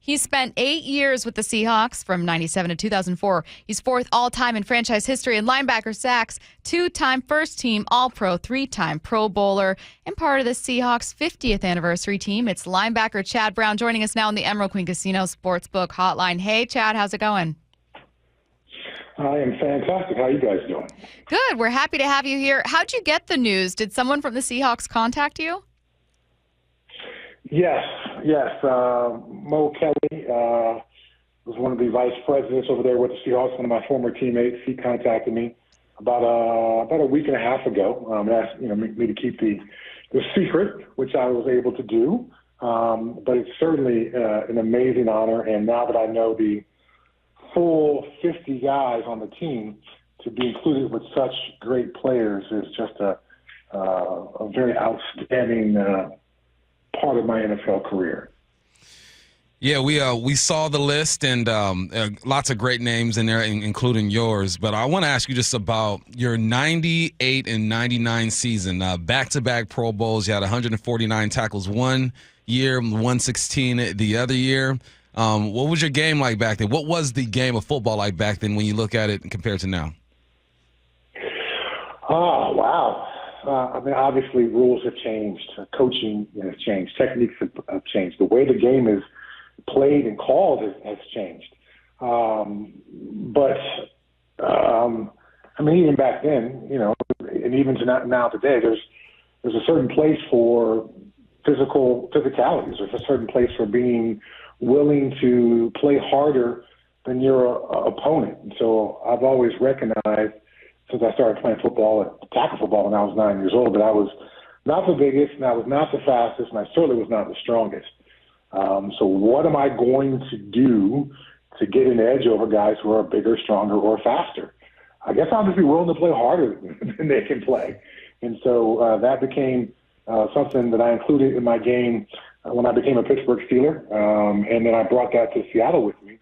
He spent 8 years with the Seahawks from 97 to 2004. He's fourth all-time in franchise history in linebacker sacks, two-time first-team All-Pro, three-time Pro Bowler, and part of the Seahawks' 50th anniversary team. It's linebacker Chad Brown joining us now on the Emerald Queen Casino Sportsbook Hotline. Hey, Chad, how's it going? I am fantastic. How are you guys doing? Good. We're happy to have you here. How'd you get the news? Did someone from the Seahawks contact you? Yes. Mo Kelly was one of the vice presidents over there with the Seahawks, one of my former teammates. He contacted me about a week and a half ago. Asked me to keep the secret, which I was able to do. But it's certainly an amazing honor. And now that I know the full 50 guys on the team, to be included with such great players is just a very outstanding part of my NFL career. Yeah, we saw the list and lots of great names in there, including yours. But I want to ask you just about your 98 and 99 season, back-to-back Pro Bowls. You had 149 tackles one year, 116 the other year. What was your game like back then? What was the game of football like back then when you look at it compared to now? Oh, wow. Obviously, rules have changed. Coaching has changed. Techniques have changed. The way the game is played and called has changed. Even back then, and even to now today, there's a certain place for physicalities. There's a certain place for being willing to play harder than your opponent. And so I've always recognized, since I started playing tackle football when I was 9 years old, that I was not the biggest, and I was not the fastest, and I certainly was not the strongest. So what am I going to do to get an edge over guys who are bigger, stronger, or faster? I guess I'll just be willing to play harder than they can play. And so that became something that I included in my game when I became a Pittsburgh Steeler, and then I brought that to Seattle with me.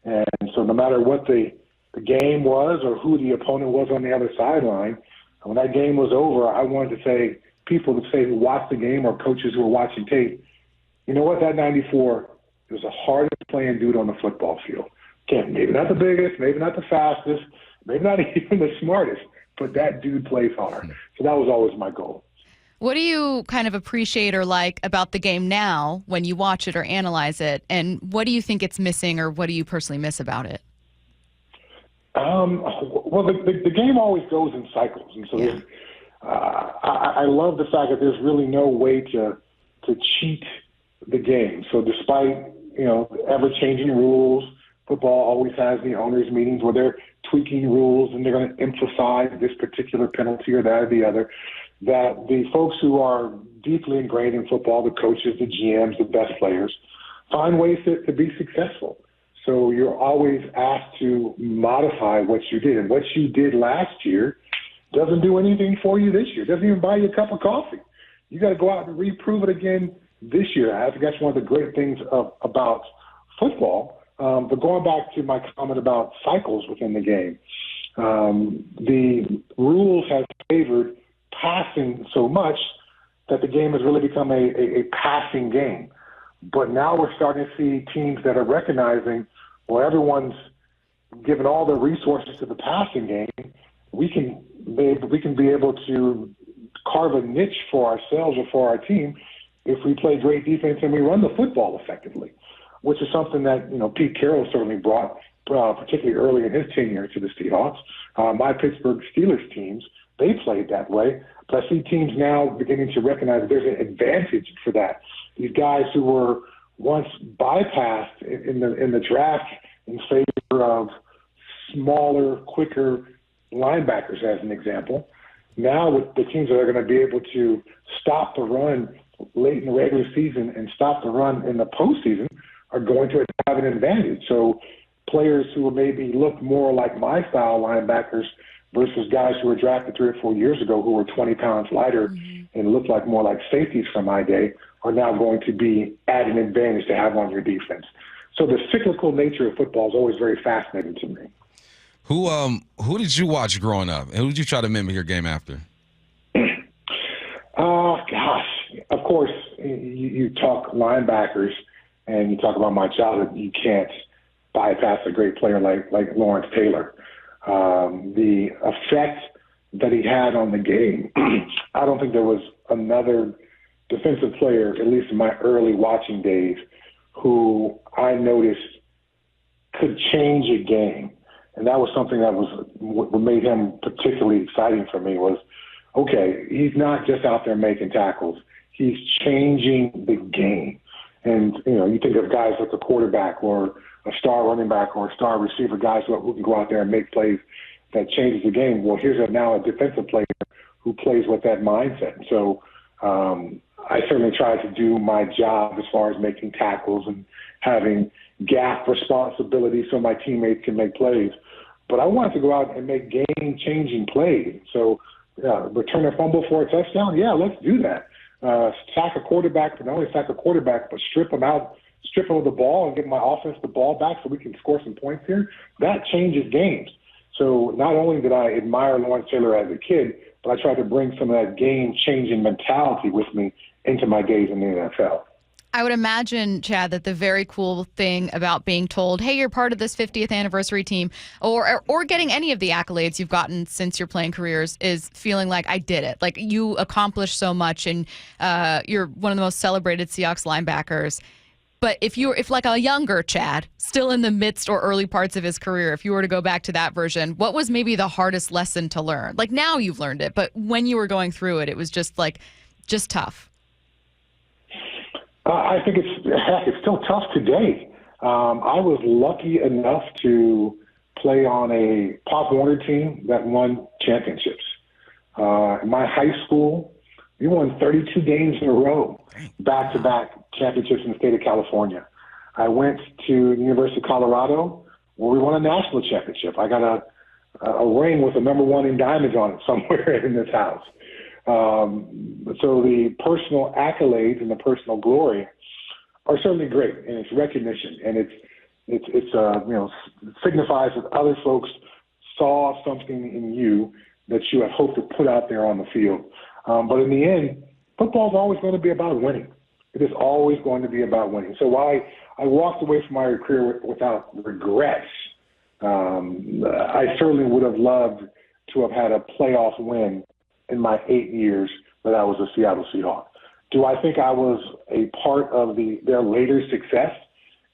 And so no matter what the game was or who the opponent was on the other sideline, when that game was over, I wanted to say, people to say who watched the game or coaches who were watching tape, you know what, that 94 was the hardest playing dude on the football field. Maybe not the biggest, maybe not the fastest, maybe not even the smartest, but that dude plays hard. So that was always my goal. What do you kind of appreciate or like about the game now when you watch it or analyze it? And what do you think it's missing, or what do you personally miss about it? Well, the game always goes in cycles. And so I love the fact that there's really no way to cheat the game. So despite, ever-changing rules, football always has the owners' meetings where they're tweaking rules and they're going to emphasize this particular penalty or that or the other, that the folks who are deeply ingrained in football, the coaches, the GMs, the best players, find ways to be successful. So you're always asked to modify what you did. And what you did last year doesn't do anything for you this year. It doesn't even buy you a cup of coffee. You got to go out and reprove it again this year. I think that's one of the great things about football. But going back to my comment about cycles within the game, the rules have favored passing so much that the game has really become a passing game. But now we're starting to see teams that are recognizing, well, everyone's given all their resources to the passing game. We can be able to carve a niche for ourselves or for our team if we play great defense and we run the football effectively, which is something that Pete Carroll certainly brought, particularly early in his tenure to the Seahawks. My Pittsburgh Steelers teams, they played that way. But I see teams now beginning to recognize that there's an advantage for that. These guys who were once bypassed in the draft in favor of smaller, quicker linebackers, as an example, now with the teams that are going to be able to stop the run late in the regular season and stop the run in the postseason are going to have an advantage. So players who maybe look more like my style linebackers versus guys who were drafted 3 or 4 years ago who were 20 pounds lighter and looked like more like safeties from my day are now going to be at an advantage to have on your defense. So the cyclical nature of football is always very fascinating to me. Who did you watch growing up? And who did you try to mimic your game after? Gosh, of course, you talk linebackers. and you talk about my childhood, you can't bypass a great player like Lawrence Taylor. The effect that he had on the game, I don't think there was another defensive player, at least in my early watching days, who I noticed could change a game. And that was something that was what made him particularly exciting for me was, okay, he's not just out there making tackles. He's changing the game. And, you think of guys like a quarterback or a star running back or a star receiver, guys who can go out there and make plays that changes the game. Well, here's now a defensive player who plays with that mindset. So I certainly tried to do my job as far as making tackles and having gap responsibility so my teammates can make plays. But I wanted to go out and make game-changing plays. So return a fumble for a touchdown, yeah, let's do that. Sack a quarterback, but not only sack a quarterback, but strip him of the ball and give my offense the ball back so we can score some points here. That changes games. So not only did I admire Lawrence Taylor as a kid, but I tried to bring some of that game-changing mentality with me into my days in the NFL. I would imagine, Chad, that the very cool thing about being told, hey, you're part of this 50th anniversary team, or getting any of the accolades you've gotten since your playing careers is feeling like I did it. Like you accomplished so much, and you're one of the most celebrated Seahawks linebackers. But if like a younger Chad, still in the midst or early parts of his career, if you were to go back to that version, what was maybe the hardest lesson to learn? Like now you've learned it, but when you were going through it, it was just tough. I think it's still tough today. I was lucky enough to play on a Pop Warner team that won championships. In my high school, we won 32 games in a row, back-to-back championships in the state of California. I went to the University of Colorado where we won a national championship. I got a ring with a number 1 in diamonds on it somewhere in this house. So the personal accolades and the personal glory are certainly great, and it's recognition, and it signifies that other folks saw something in you that you had hoped to put out there on the field. But in the end, football is always going to be about winning. It is always going to be about winning. So while I walked away from my career without regrets, I certainly would have loved to have had a playoff win in my 8 years that I was a Seattle Seahawk. Do I think I was a part of their later success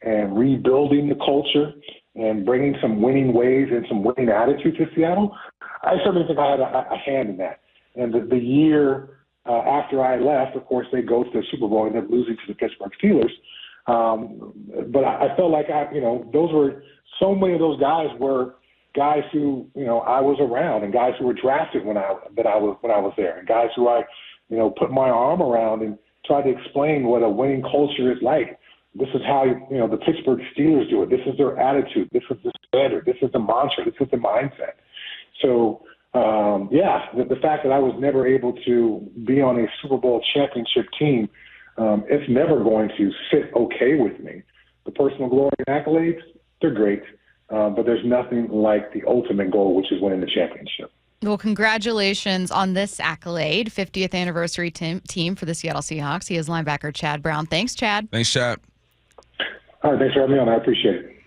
and rebuilding the culture and bringing some winning ways and some winning attitude to Seattle? I certainly think I had a hand in that. And the year after I left, of course, they go to the Super Bowl and ended up losing to the Pittsburgh Steelers. But I felt like so many of those guys were guys who, I was around, and guys who were drafted when I was there, and guys who I, put my arm around and tried to explain what a winning culture is like. This is how, the Pittsburgh Steelers do it. This is their attitude. This is the standard. This is the mantra. This is the mindset. So, the fact that I was never able to be on a Super Bowl championship team, it's never going to sit okay with me. The personal glory and accolades, they're great. But there's nothing like the ultimate goal, which is winning the championship. Well, congratulations on this accolade, 50th anniversary team for the Seattle Seahawks. He is linebacker Chad Brown. Thanks, Chad. Thanks, Chad. All right, thanks for having me on. I appreciate it.